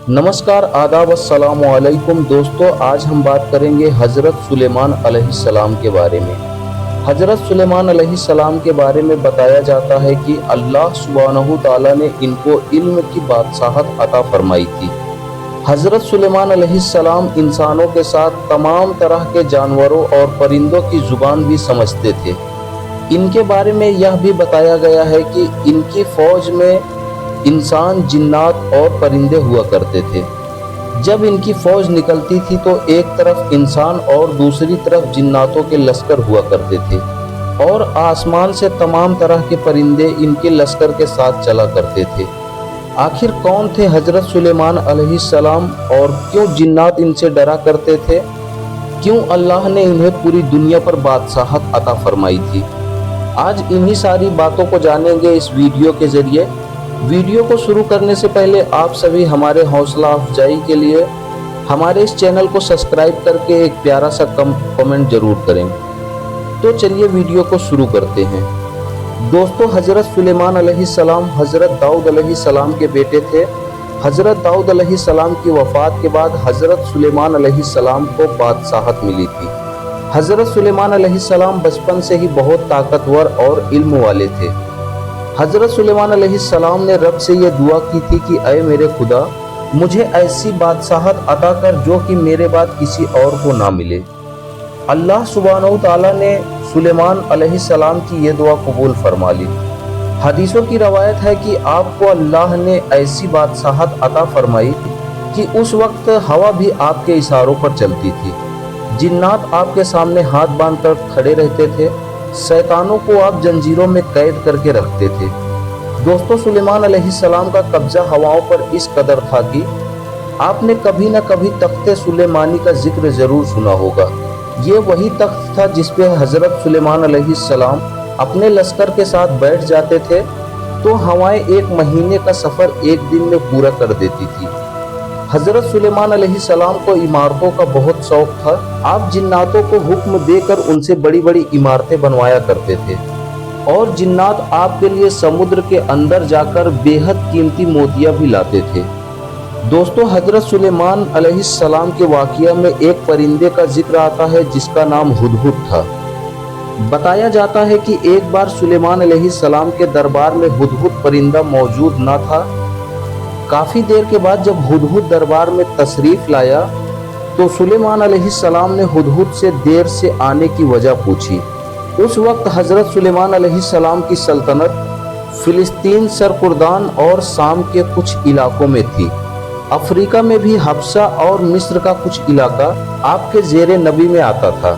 नमस्कार, आदाब, अस्सलाम वालेकुम दोस्तों। आज हम बात करेंगे हज़रत सुलेमान अलैहिस्सलाम के बारे में। हज़रत सुलेमान अलैहिस्सलाम के बारे में बताया जाता है कि अल्लाह सुब्हानहू तआला ने इनको इल्म की बादशाहत अता फरमाई थी। हज़रत सुलेमान अलैहिस्सलाम इंसानों के साथ तमाम तरह के जानवरों और परिंदों की ज़ुबान भी समझते थे। इनके बारे में यह भी बताया गया है कि इनकी फ़ौज में इंसान, जिन्नात और परिंदे हुआ करते थे। जब इनकी फ़ौज निकलती थी तो एक तरफ इंसान और दूसरी तरफ जिन्नातों के लश्कर हुआ करते थे और आसमान से तमाम तरह के परिंदे इनके लश्कर के साथ चला करते थे। आखिर कौन थे हज़रत सुलेमान अलैहिस्सलाम और क्यों जिन्नात इनसे डरा करते थे? क्यों अल्लाह ने इन्हें पूरी दुनिया पर बादशाहत अता फरमाई थी? आज इन्हीं सारी बातों को जानेंगे इस वीडियो के ज़रिए। वीडियो को शुरू करने से पहले आप सभी हमारे हौसला अफजाई के लिए हमारे इस चैनल को सब्सक्राइब करके एक प्यारा सा कमेंट जरूर करें। तो चलिए वीडियो को शुरू करते हैं। दोस्तों, हज़रत सुलेमान अलैहिस्सलाम हज़रत दाऊद अलैहिस्सलाम के बेटे थे। हज़रत दाऊद अलैहिस्सलाम की वफ़ात के बाद हज़रत सुलेमान अलैहिस्सलाम को बादशाहत मिली थी। हज़रत सुलेमान अलैहिस्सलाम बचपन से ही बहुत ताकतवर और इल्म वाले थे। हज़रत सुलेमान अलैहिस्सलाम ने रब से ये दुआ की थी कि ऐ मेरे खुदा, मुझे ऐसी बादशाहत अता कर जो कि मेरे बाद किसी और को ना मिले। अल्लाह सुब्हानहू तआला ने सुलेमान अलैहिस्सलाम की ये दुआ कबूल फरमा ली। हदीसों की रवायत है कि आपको अल्लाह ने ऐसी बादशाहत अता फरमाई कि उस वक्त हवा भी आपके इशारों पर चलती थी। जिन्नात आपके सामने हाथ बांधकर खड़े रहते थे। शैतानों को आप जंजीरों में कैद करके रखते थे। दोस्तों, सुलेमान अलैहिस्सलाम का कब्जा हवाओं पर इस कदर था कि आपने कभी न कभी तख्ते सुलेमानी का जिक्र जरूर सुना होगा। ये वही तख्त था जिस पे हज़रत सुलेमान अलैहिस्सलाम अपने लश्कर के साथ बैठ जाते थे तो हवाएं एक महीने का सफ़र एक दिन में पूरा कर देती थी। हज़रत सुलेमान अलैहिस्सलाम को इमारतों का बहुत शौक था। आप जिन्नातों को हुक्म देकर उनसे बड़ी बड़ी इमारतें बनवाया करते थे और जिन्नात आपके लिए समुद्र के अंदर जाकर बेहद कीमती मोतियां भी लाते थे। दोस्तों, हज़रत सुलेमान अलैहिस्सलाम के वाक़िया में एक परिंदे का जिक्र आता है जिसका नाम हुदहुद था। बताया जाता है कि एक बार सुलेमान अलैहिस्सलाम के दरबार में हुदहुद परिंदा मौजूद न था। काफ़ी देर के बाद जब हुदहुद दरबार में तशरीफ़ लाया तो सुलेमान अलैहिस्सलाम ने हुदहुद से देर से आने की वजह पूछी। उस वक्त हज़रत सुलेमान अलैहिस्सलाम की सल्तनत फ़िलिस्तीन, सरकुर्दान और शाम के कुछ इलाकों में थी। अफ्रीका में भी हबशा और मिस्र का कुछ इलाका आपके ज़ेरे नबी में आता था,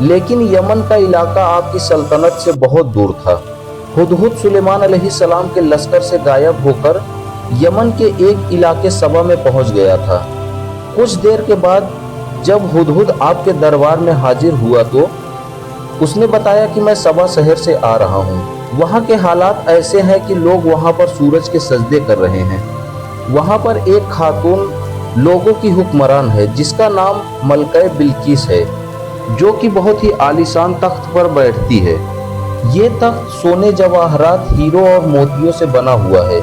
लेकिन यमन का इलाका आपकी सल्तनत से बहुत दूर था। हुदहुद सुलेमान अलैहिस्सलाम के लश्कर से गायब होकर यमन के एक इलाके सबा में पहुंच गया था। कुछ देर के बाद जब हुदहुद आपके दरबार में हाजिर हुआ तो उसने बताया कि मैं सबा शहर से आ रहा हूँ। वहाँ के हालात ऐसे हैं कि लोग वहाँ पर सूरज के सजदे कर रहे हैं। वहाँ पर एक खातून लोगों की हुक्मरान है जिसका नाम मलका बिल्किस है, जो कि बहुत ही आलीशान तख्त पर बैठती है। ये तख्त सोने, जवाहरात, हीरो और मोतियों से बना हुआ है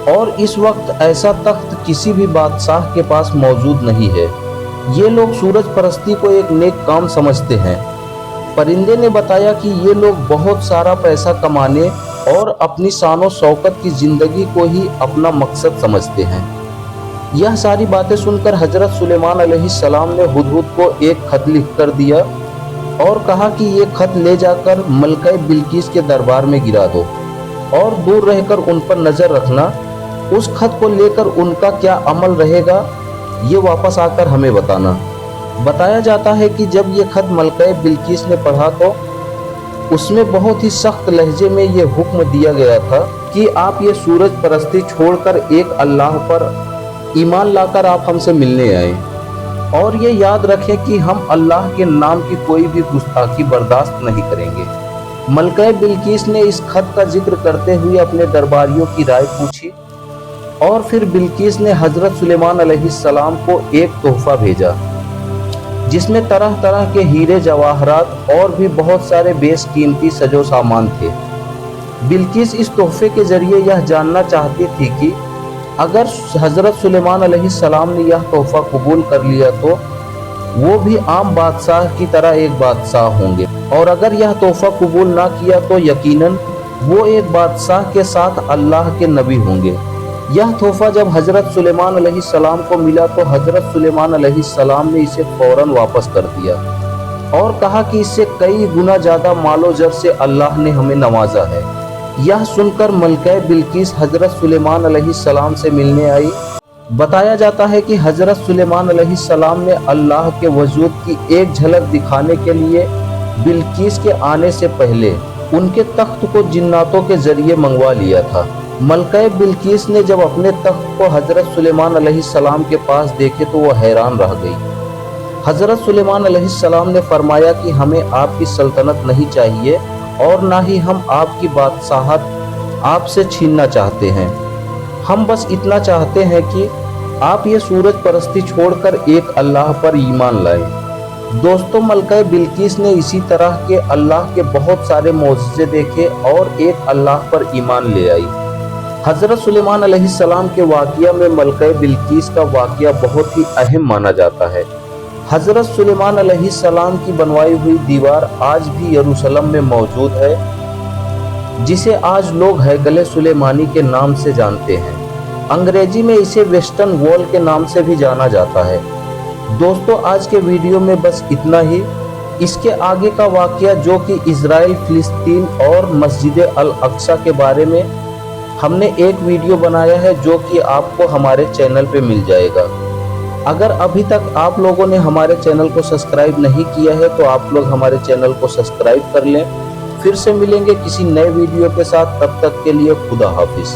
और इस वक्त ऐसा तख्त किसी भी बादशाह के पास मौजूद नहीं है। ये लोग सूरज परस्ती को एक नेक काम समझते हैं। परिंदे ने बताया कि ये लोग बहुत सारा पैसा कमाने और अपनी शानो शौकत की ज़िंदगी को ही अपना मकसद समझते हैं। यह सारी बातें सुनकर हज़रत सुलेमान अलैहिस्सलाम ने हुदहुद को एक खत लिख कर दिया और कहा कि ये खत ले जाकर मलका बिल्किस के दरबार में गिरा दो और दूर रहकर उन पर नज़र रखना। उस खत को लेकर उनका क्या अमल रहेगा ये वापस आकर हमें बताना। बताया जाता है कि जब ये खत मलका बिल्किस ने पढ़ा तो उसमें बहुत ही सख्त लहजे में ये हुक्म दिया गया था कि आप ये सूरज परस्ती छोड़कर एक अल्लाह पर ईमान लाकर आप हमसे मिलने आए और ये याद रखें कि हम अल्लाह के नाम की कोई भी गुस्ताखी बर्दाश्त नहीं करेंगे। मलका बिल्किस ने इस खत का जिक्र करते हुए अपने दरबारियों की राय पूछी और फिर बिल्किस ने हज़रत सुलेमान अलैहिस्सलाम को एक तोहफा भेजा जिसमें तरह तरह के हीरे, जवाहरात और भी बहुत सारे बेशकीमती सजो सामान थे। बिल्किस इस तोहफे के जरिए यह जानना चाहती थी कि अगर हज़रत सुलेमान अलैहिस्सलाम ने यह तोहफा कबूल कर लिया तो वो भी आम बादशाह की तरह एक बादशाह होंगे, और अगर यह तोहफा कबूल ना किया तो यकीनन वो एक बादशाह के साथ अल्लाह के नबी होंगे। यह तोहफा जब हज़रत सुलेमान अलैहिस्सलाम को मिला तो हज़रत सुलेमान अलैहिस्सलाम ने इसे फौरन वापस कर दिया और कहा कि इससे कई गुना ज़्यादा मालो जर से अल्लाह ने हमें नवाजा है। यह सुनकर मलका बिल्किस हज़रत सुलेमान अलैहिस्सलाम से मिलने आई। बताया जाता है कि हज़रत सुलेमान अलैहिस्सलाम ने अल्लाह के वजूद की एक झलक दिखाने के लिए बिल्किस के आने से पहले उनके तख्त को जिन्नातों के जरिए मंगवा लिया था। मलका बिल्किस ने जब अपने तख्त को हज़रत सुलेमान अलैहिस्सलाम के पास देखे तो वो हैरान रह गई। हज़रत सुलेमान अलैहिस्सलाम ने फरमाया कि हमें आपकी सल्तनत नहीं चाहिए और ना ही हम आपकी बादशाहत आपसे छीनना चाहते हैं। हम बस इतना चाहते हैं कि आप ये सूरज परस्ती छोड़कर एक अल्लाह पर ईमान लाएं। दोस्तों, मलका बिल्किस ने इसी तरह के अल्लाह के बहुत सारे मौजज़े देखे और एक अल्लाह पर ईमान ले आई। हज़रत सुलेमान अलैहिस्सलाम के वाक़या में मलका बिल्किस का वाक़या बहुत ही अहम माना जाता है। हज़रत सुलेमान अलैहिस्सलाम की बनवाई हुई दीवार आज भी यरूशलेम में मौजूद है, जिसे आज लोग हैकले सुलेमानी के नाम से जानते हैं। अंग्रेजी में इसे वेस्टर्न वॉल के नाम से भी जाना जाता है। दोस्तों, आज के वीडियो में बस इतना ही। इसके आगे का वाक़या जो कि इज़राइल, फ़िलिस्तीन और मस्जिद अल अक्सा के बारे में हमने एक वीडियो बनाया है, जो कि आपको हमारे चैनल पे मिल जाएगा। अगर अभी तक आप लोगों ने हमारे चैनल को सब्सक्राइब नहीं किया है तो आप लोग हमारे चैनल को सब्सक्राइब कर लें। फिर से मिलेंगे किसी नए वीडियो के साथ, तब तक के लिए खुदा हाफिज़।